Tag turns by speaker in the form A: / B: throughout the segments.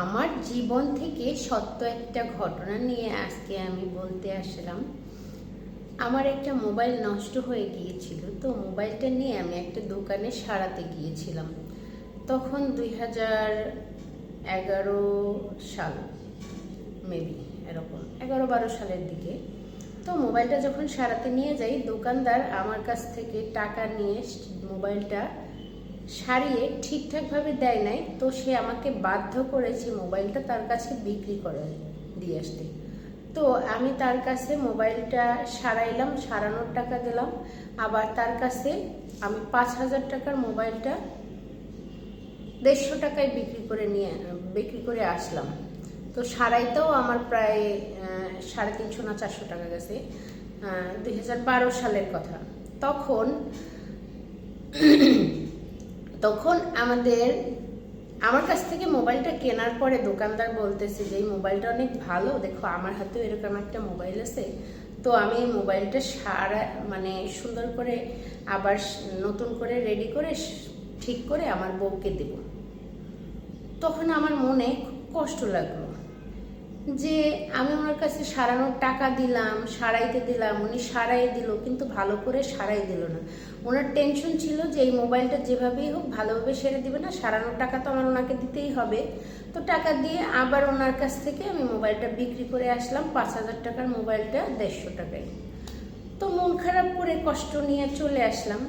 A: আমার জীবন থেকে সত্য একটা ঘটনা নিয়ে আজকে আমি বলতে আসলাম। আমার একটা মোবাইল নষ্ট হয়ে গিয়েছিল, তো মোবাইলটা নিয়ে আমি একটা দোকানে সারাতে গিয়েছিলাম। তখন 2011 সাল, মেবি এরকম 11-12 সালের দিকে। তো মোবাইলটা যখন সারাতে নিয়ে যাই, দোকানদার আমার কাছ থেকে টাকা নিয়ে মোবাইলটা সারিয়ে ঠিকঠাকভাবে দেয় নাই। তো সে আমাকে বাধ্য করেছে মোবাইলটা তার কাছে বিক্রি করে দিয়ে আসতে। তো আমি তার কাছে মোবাইলটা সারাইলাম, সারানোর টাকা দিলাম। আবার তার কাছে আমি 5,000 টাকার মোবাইলটা 150 টাকায় বিক্রি করে আসলাম। তো সারাইতেও আমার প্রায় 350 না 400 টাকা গেছে। 2012 সালের কথা। তখন তখন আমার কাছ থেকে মোবাইলটা কেনার পরে দোকানদার বলতেছে যে এই মোবাইলটা অনেক ভালো, দেখো আমার হাতেও এরকম একটা মোবাইল আছে। তো আমি এই মোবাইলটা সুন্দর করে আবার নতুন করে রেডি করে ঠিক করে আমার বউকে দেব। তখন আমার মনে খুব কষ্ট লাগলো যে আমি ওনার কাছে সারানোর টাকা দিলাম, সারাইতে দিলাম, উনি সারাই দিল, কিন্তু ভালো করে সারাই দিল না। ওনার টেনশন ছিল যে এই মোবাইলটা যেভাবেই হোক ভালোভাবে সেরে দিবে না, সারানোর টাকা তো আমার ওনাকে দিতেই হবে। তো টাকা দিয়ে আবার ওনার কাছ থেকে আমি মোবাইলটা বিক্রি করে আসলাম 5,000 টাকার মোবাইলটা 150 টাকায়। তো মন খারাপ করে কষ্ট নিয়ে চলে আসলাম।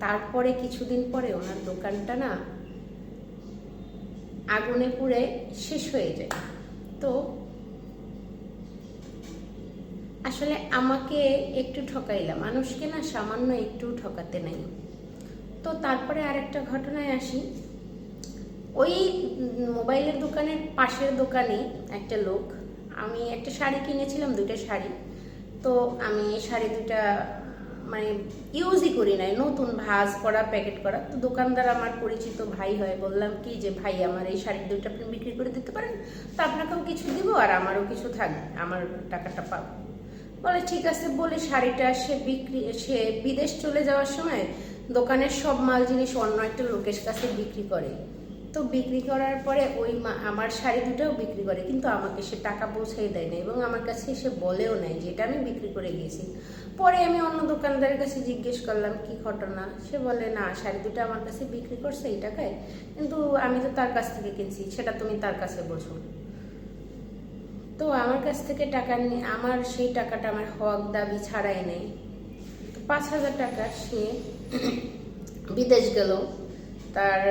A: তারপরে কিছুদিন পরে ওনার দোকানটা না আগুনে পুড়ে শেষ হয়ে যায়। তো আসলে আমাকে একটু ঠকাইলাম, মানুষকে না সামান্য একটু ঠকাতে নাই। তো তারপরে আরেকটা ঘটনায় আসি। ওই মোবাইলের দোকানের পাশের দোকানে একটা লোক, আমি একটা শাড়ি কিনেছিলাম, 2টা শাড়ি। তো আমি এই শাড়ি 2টা ইউজই করি নাই, নতুন ভাঁজ করা, প্যাকেট করা। তো দোকানদার আমার পরিচিত ভাই হয়, বললাম কি যে ভাই আমার এই শাড়ি 2টা আপনি বিক্রি করে দিতে পারেন, তো আপনাকেও কিছু দিব আর আমারও কিছু থাকবে, আমার টাকাটা পাবো। বলে ঠিক আছে বলে শাড়িটা সে বিদেশ চলে যাওয়ার সময় দোকানের সব মাল জিনিস অন্য একটা লোকের কাছে বিক্রি করে। তো বিক্রি করার পরে আমার শাড়ি 2টাও বিক্রি করে, কিন্তু আমাকে সে টাকা পৌঁছাই দেয় না এবং আমার কাছে এসে বলেও নাই যে এটা আমি বিক্রি করে গেছি। পরে আমি অন্য দোকানদারের কাছে জিজ্ঞেস করলাম কি ঘটনা। সে বলে না, শাড়ি 2টা আমার কাছে বিক্রি করছে এই টাকায়, কিন্তু আমি তো তার কাছ থেকে কিনছি, সেটা তুমি তার কাছে বোঝো। তো আমার কাছ থেকে টাকা নিয়ে আমার সেই টাকাটা আমার হক দাবি ছাড়াই নেই। তো 5,000 টাকা সে বিদেশ গেল, তার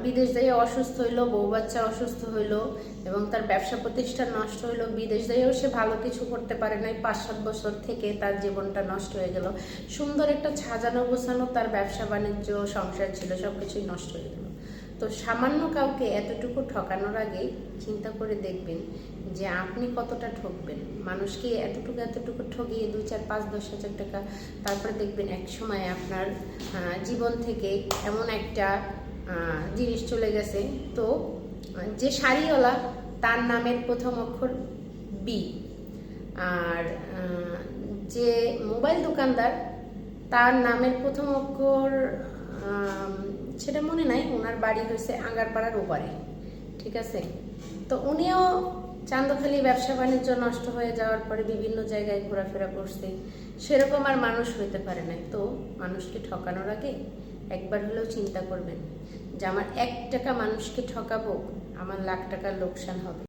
A: বিদেশ যেয়ে অসুস্থ হইলো, বউ বাচ্চা অসুস্থ হইলো এবং তার ব্যবসা প্রতিষ্ঠান নষ্ট হইলো। বিদেশ যেয়েও সে ভালো কিছু করতে পারে নাই, 5-7 বছর থেকে তার জীবনটা নষ্ট হয়ে গেল। সুন্দর একটা সাজানো গোছানো তার ব্যবসা বাণিজ্য সংসার ছিল, সবকিছুই নষ্ট হয়ে গেল। তো সামান্য কাউকে এতটুকু ঠকানোর আগে চিন্তা করে দেখবেন যে আপনি কতটা ঠকবেন। মানুষকে এতটুকু ঠকিয়ে 2-4-5-10 হাজার টাকা, তারপরে দেখবেন এক সময় আপনার জীবন থেকে এমন একটা জিনিস চলে গেছে। তো যে শাড়িওয়ালা, তার নামের প্রথম অক্ষর বি, আর যে মোবাইল দোকানদার, তার নামের প্রথম অক্ষর সেটা মনে নাই। ওনার বাড়ি হয়েছে আঙ্গারপাড়ার ওপারে, ঠিক আছে। তো উনিও চান্দখালি ব্যবসা বাণিজ্য নষ্ট হয়ে যাওয়ার পরে বিভিন্ন জায়গায় ঘোরাফেরা করছে, সেরকম আর মানুষ হইতে পারে নাই। তো মানুষকে ঠকানোর আগে একবার হলেও চিন্তা করবেন যে আমার 1 টাকা মানুষকে ঠকাবো, আমার লাখ টাকার লোকসান হবে।